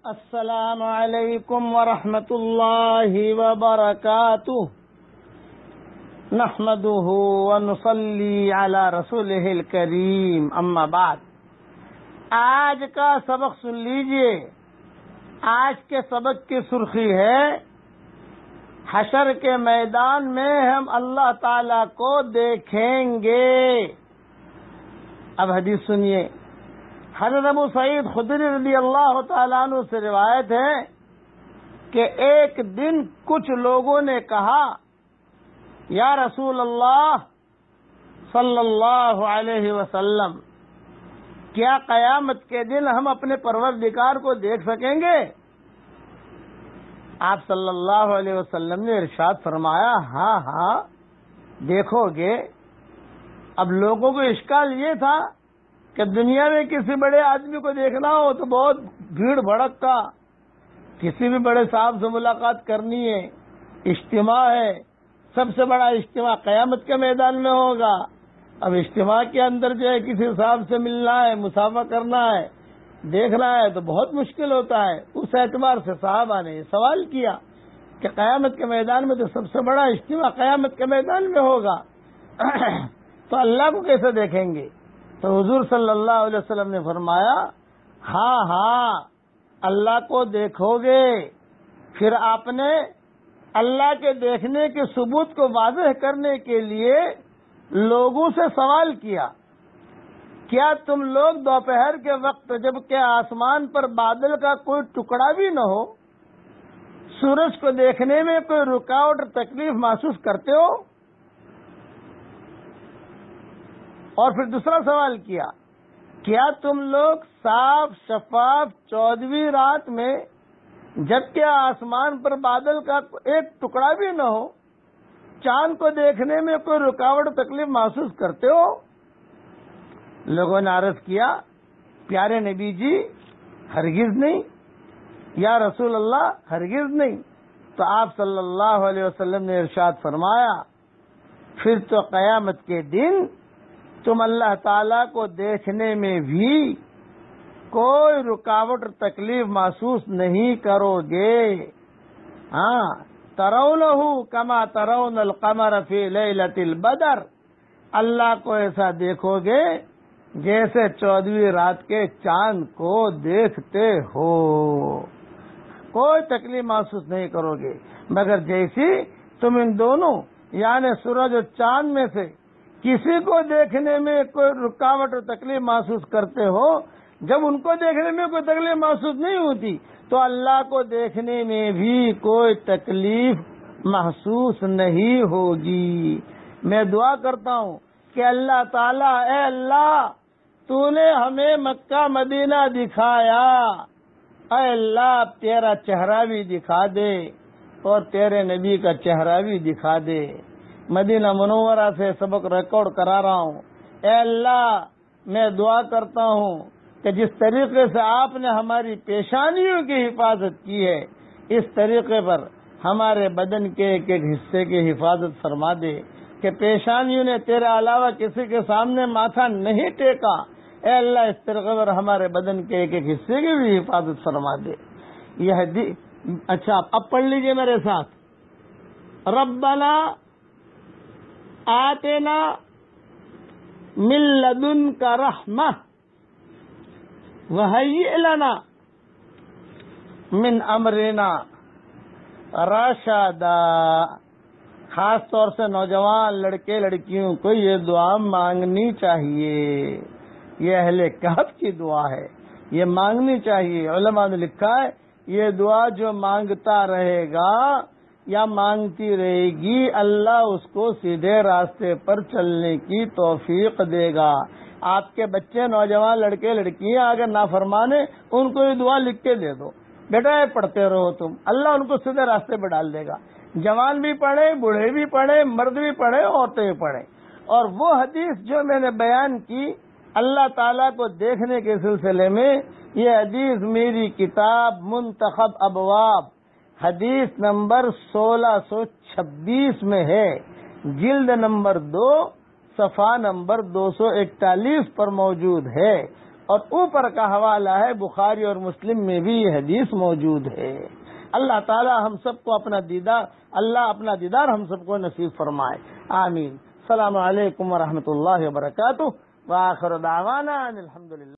السلام علیکم ورحمۃ اللہ وبرکاتہ نحمده ونصلی علی رسولہ الکریم اما بعد۔ آج کا سبق سن لیجئے۔ آج کے سبق کی سرخی ہے حشر کے میدان میں ہم اللہ تعالی کو دیکھیں گے۔ اب حدیث سنیے۔ حضرت ابو سعید خدری رضی اللہ تعالیٰ عنہ سے روایت ہے کہ ایک دن کچھ لوگوں نے کہا، یا رسول اللہ صلی اللہ علیہ وسلم، کیا قیامت کے دن ہم اپنے پروردگار کو دیکھ سکیں گے؟ آپ صلی اللہ علیہ وسلم نے ارشاد فرمایا، ہاں دیکھو گے۔ اب لوگوں کو اشکال یہ تھا کہ دنیا میں کسی بڑے آدمی کو دیکھنا ہو تو بہت بھیڑ بھڑک کا، کسی بھی بڑے صاحب سے ملاقات کرنی ہے، اجتماع ہے، سب سے بڑا اجتماع قیامت کے میدان میں ہوگا۔ اب اجتماع کے اندر جو ہے کسی صاحب سے ملنا ہے، مسافہ کرنا ہے، دیکھنا ہے تو بہت مشکل ہوتا ہے۔ اس اعتبار سے صحابہ نے یہ سوال کیا کہ قیامت کے میدان میں تو سب سے بڑا اجتماع قیامت کے میدان میں ہوگا، تو اللہ کو کیسے دیکھیں گے؟ تو حضور صلی اللہ علیہ وسلم نے فرمایا، ہاں اللہ کو دیکھو گے۔ پھر آپ نے اللہ کے دیکھنے کے ثبوت کو واضح کرنے کے لیے لوگوں سے سوال کیا، کیا تم لوگ دوپہر کے وقت جب کہ آسمان پر بادل کا کوئی ٹکڑا بھی نہ ہو، سورج کو دیکھنے میں کوئی رکاوٹ اور تکلیف محسوس کرتے ہو؟ اور پھر دوسرا سوال کیا، کیا تم لوگ صاف شفاف 14ویں رات میں جبکہ آسمان پر بادل کا ایک ٹکڑا بھی نہ ہو، چاند کو دیکھنے میں کوئی رکاوٹ تکلیف محسوس کرتے ہو؟ لوگوں نے عرض کیا، پیارے نبی جی ہرگز نہیں، یا رسول اللہ ہرگز نہیں۔ تو آپ صلی اللہ علیہ وسلم نے ارشاد فرمایا، پھر تو قیامت کے دن تم اللہ تعالیٰ کو دیکھنے میں بھی کوئی رکاوٹ اور تکلیف محسوس نہیں کرو گے۔ ترونہ کما ترون القمر فی لیلۃ البدر، اللہ کو ایسا دیکھو گے جیسے 14ویں رات کے چاند کو دیکھتے ہو، کوئی تکلیف محسوس نہیں کرو گے، مگر جیسی تم ان دونوں یعنی سورج اور چاند میں سے کسی کو دیکھنے میں کوئی رکاوٹ اور تکلیف محسوس کرتے ہو، جب ان کو دیکھنے میں کوئی تکلیف محسوس نہیں ہوتی تو اللہ کو دیکھنے میں بھی کوئی تکلیف محسوس نہیں ہوگی۔ میں دعا کرتا ہوں کہ اللہ تعالیٰ، اے اللہ تو نے ہمیں مکہ مدینہ دکھایا، اے اللہ تیرا چہرہ بھی دکھا دے اور تیرے نبی کا چہرہ بھی دکھا دے۔ مدینہ منورہ سے سبق ریکارڈ کرا رہا ہوں۔ اے اللہ میں دعا کرتا ہوں کہ جس طریقے سے آپ نے ہماری پیشانیوں کی حفاظت کی ہے، اس طریقے پر ہمارے بدن کے ایک ایک حصے کی حفاظت فرما دے، کہ پیشانیوں نے تیرے علاوہ کسی کے سامنے ماتھا نہیں ٹیکا۔ اے اللہ اس طریقے پر ہمارے بدن کے ایک ایک حصے کی بھی حفاظت فرما دے۔ یہ اچھا اب پڑھ لیجئے میرے ساتھ، ربنا آتنا من لدنک رحمہ وہیئ لنا من امرنا رشدا۔ خاص طور سے نوجوان لڑکے لڑکیوں کو یہ دعا مانگنی چاہیے، یہ اہل کہف کی دعا ہے، یہ مانگنی چاہیے۔ علماء نے لکھا ہے یہ دعا جو مانگتا رہے گا یا مانگتی رہے گی، اللہ اس کو سیدھے راستے پر چلنے کی توفیق دے گا۔ آپ کے بچے نوجوان لڑکے لڑکیاں اگر نافرمانے، ان کو یہ دعا لکھ کے دے دو، بیٹا یہ پڑھتے رہو تم، اللہ ان کو سیدھے راستے پہ ڈال دے گا۔ جوان بھی پڑھے، بوڑھے بھی پڑھے، مرد بھی پڑھے، عورتیں بھی پڑھیں۔ اور وہ حدیث جو میں نے بیان کی اللہ تعالیٰ کو دیکھنے کے سلسلے میں، یہ حدیث میری کتاب منتخب ابواب حدیث نمبر 1626 میں ہے، جلد نمبر 2 صفحہ نمبر 241 پر موجود ہے۔ اور اوپر کا حوالہ ہے بخاری اور مسلم میں بھی یہ حدیث موجود ہے۔ اللہ تعالی ہم سب کو اپنا دیدار ہم سب کو نصیب فرمائے، آمین۔ السلام علیکم ورحمۃ اللہ وبرکاتہ، وآخر دعوانا ان الحمدللہ۔